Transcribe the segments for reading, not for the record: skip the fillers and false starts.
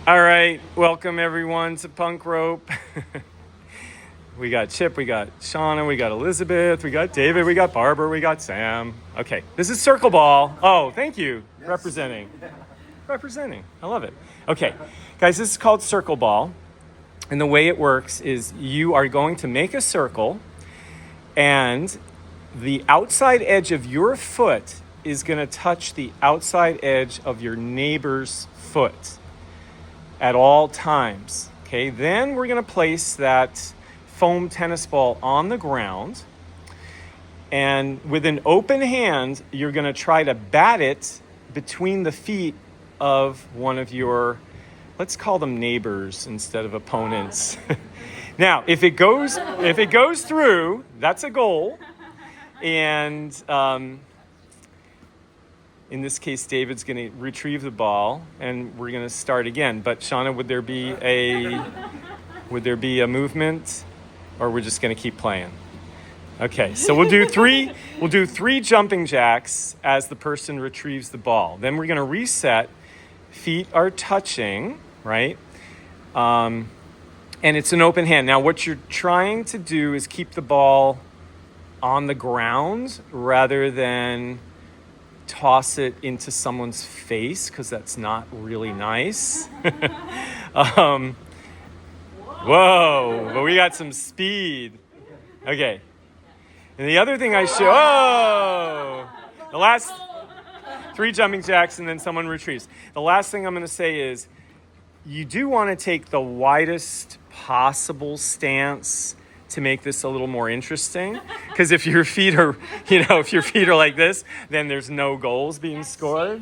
All right, welcome everyone to Punk Rope. We got Chip, we got Shauna, we got Elizabeth, we got David, we got Barbara, we got Sam. Okay, this is Circle Ball. Oh, thank you. Yes. Representing. I love it. Okay, guys, this is called Circle Ball. And the way it works is you are going to make a circle, and the outside edge of your foot is going to touch the outside edge of your neighbor's foot at all times. Okay, then we're going to place that foam tennis ball on the ground, and with an open hand, you're going to try to bat it between the feet of one of your, let's call them neighbors instead of opponents. Now, if it goes through, that's a goal. And in this case, David's going to retrieve the ball, and we're going to start again. But Shauna, would there be a movement, or we're just going to keep playing? Okay, so we'll do three jumping jacks as the person retrieves the ball. Then we're going to reset. Feet are touching, right? And it's an open hand. Now, what you're trying to do is keep the ball on the ground rather than toss it into someone's face, because that's not really nice. Whoa, but we got some speed. Okay. And the other thing the last 3 jumping jacks and then someone retrieves. The last thing I'm going to say is you do want to take the widest possible stance to make this a little more interesting, because if your feet are like this, then there's no goals being scored.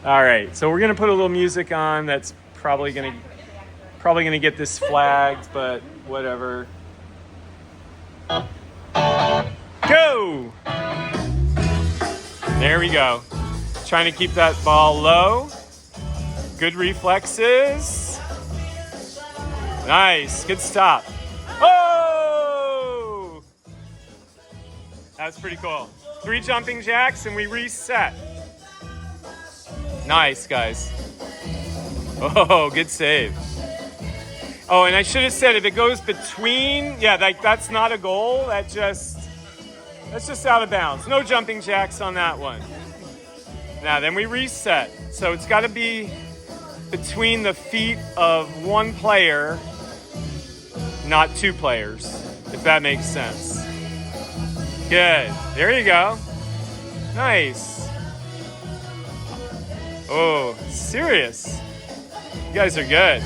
All right, so we're gonna put a little music on that's probably gonna get this flagged, but whatever. Go! There we go. Trying to keep that ball low. Good reflexes. Nice, good stop. Oh! That's pretty cool. 3 jumping jacks and we reset. Nice, guys. Oh, good save. Oh, and I should have said if it goes between, that's not a goal. That's just out of bounds. No jumping jacks on that one. Now, then we reset. So it's got to be between the feet of one player, not 2 players, if that makes sense. Good. There you go. Nice. Oh, serious. You guys are good.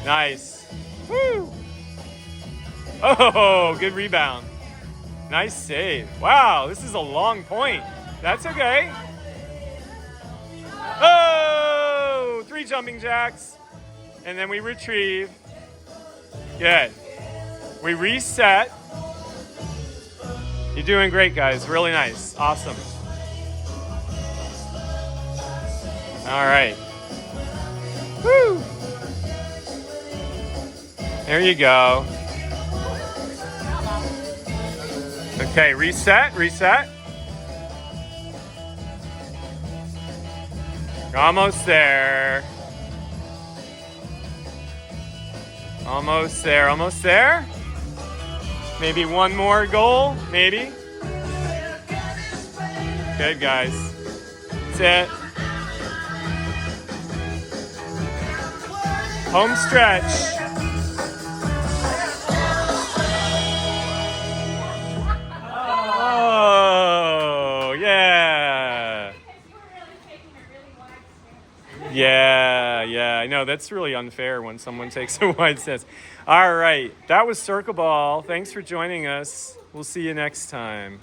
Nice. Woo. Oh, good rebound. Nice save. Wow, this is a long point. That's okay. Oh, 3 jumping jacks. And then we retrieve. Good. We reset. You're doing great, guys. Really nice. Awesome. All right. Woo! There you go. Okay, reset. You're almost there. Almost there. Maybe one more goal, maybe. Good, guys. That's it. Home stretch. Oh, yeah. Yeah, I know. That's really unfair when someone takes a wide stance. All right, that was Circle Ball. Thanks for joining us. We'll see you next time.